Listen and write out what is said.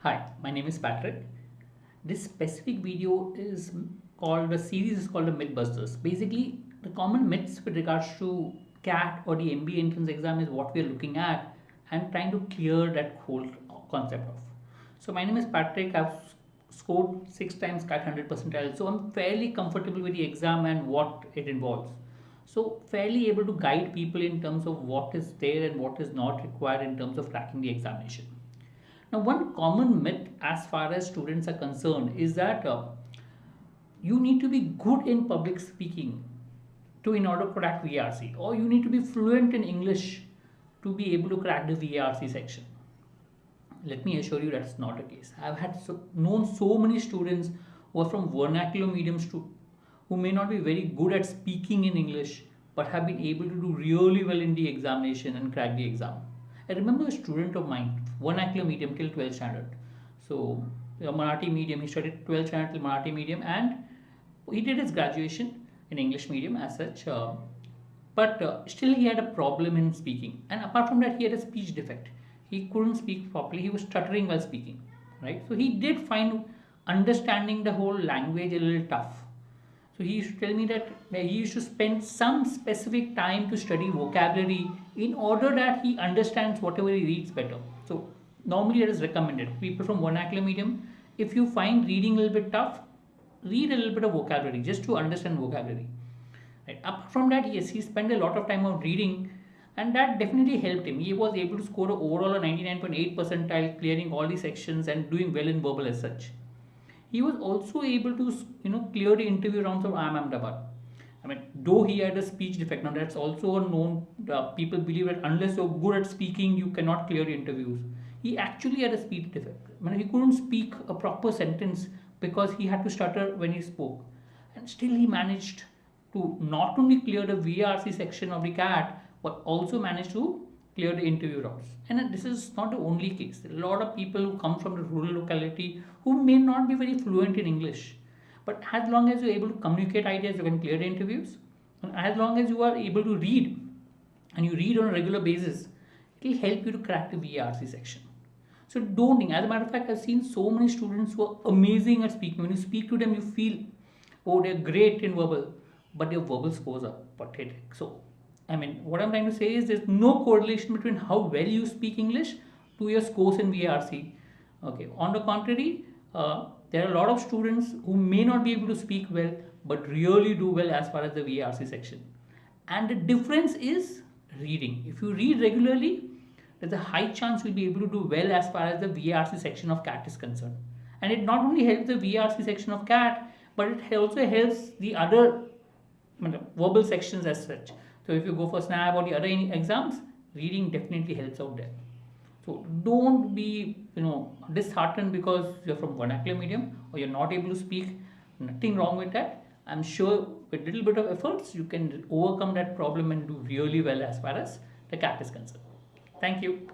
Hi, my name is Patrick. This specific video is called, the series is called the Mythbusters. Basically, the common myths with regards to CAT or the MBA entrance exam is what we are looking at and trying to clear that whole concept of. So my name is Patrick. I've scored 6 times CAT 100 percentile. So I'm fairly comfortable with the exam and what it involves. So fairly able to guide people in terms of what is there and what is not required in terms of cracking the examination. Now, one common myth as far as students are concerned is that you need to be good in public speaking in order to crack VRC, or you need to be fluent in English to be able to crack the VRC section. Let me assure you that's not the case. I've known so many students who are from vernacular mediums who may not be very good at speaking in English but have been able to do really well in the examination and crack the exam. I remember a student of mine, vernacular medium till 12th standard. So, a Marathi medium, he studied 12th standard till Marathi medium, and he did his graduation in English medium as such. But still, he had a problem in speaking. And apart from that, he had a speech defect. He couldn't speak properly, he was stuttering while speaking. Right? So, he did find understanding the whole language a little tough. So he used to tell me that he used to spend some specific time to study vocabulary in order that he understands whatever he reads better. So normally it is recommended. People from vernacular medium, if you find reading a little bit tough, read a little bit of vocabulary just to understand vocabulary. Right. Apart from that, yes, he spent a lot of time on reading, and that definitely helped him. He was able to score overall a 99.8 percentile, clearing all the sections and doing well in verbal as such. He was also able to clear the interview rounds of IIM Ahmedabad. I mean, though he had a speech defect, now that's also a known. People believe that unless you're good at speaking, you cannot clear the interviews. He actually had a speech defect. I mean, he couldn't speak a proper sentence because he had to stutter when he spoke, and still he managed to not only clear the VRC section of the CAT, but also managed to clear the interview rounds. And this is not the only case. There are a lot of people who come from the rural locality who may not be very fluent in English. But as long as you're able to communicate ideas, you can clear the interviews. And as long as you are able to read, and you read on a regular basis, it will help you to crack the VRC section. So don't think. As a matter of fact, I've seen so many students who are amazing at speaking. When you speak to them, you feel, oh, they're great in verbal, but their verbal scores are pathetic. So I mean, what I'm trying to say is there's no correlation between how well you speak English to your scores in VRC. Okay. On the contrary, there are a lot of students who may not be able to speak well, but really do well as far as the VRC section. And the difference is reading. If you read regularly, there's a high chance you'll be able to do well as far as the VRC section of CAT is concerned. And it not only helps the VRC section of CAT, but it also helps the other verbal sections as such. So if you go for SNAP or the other exams, reading definitely helps out there. So don't be disheartened because you're from vernacular medium or you're not able to speak. Nothing wrong with that. I'm sure with a little bit of efforts you can overcome that problem and do really well as far as the CAT is concerned. Thank you.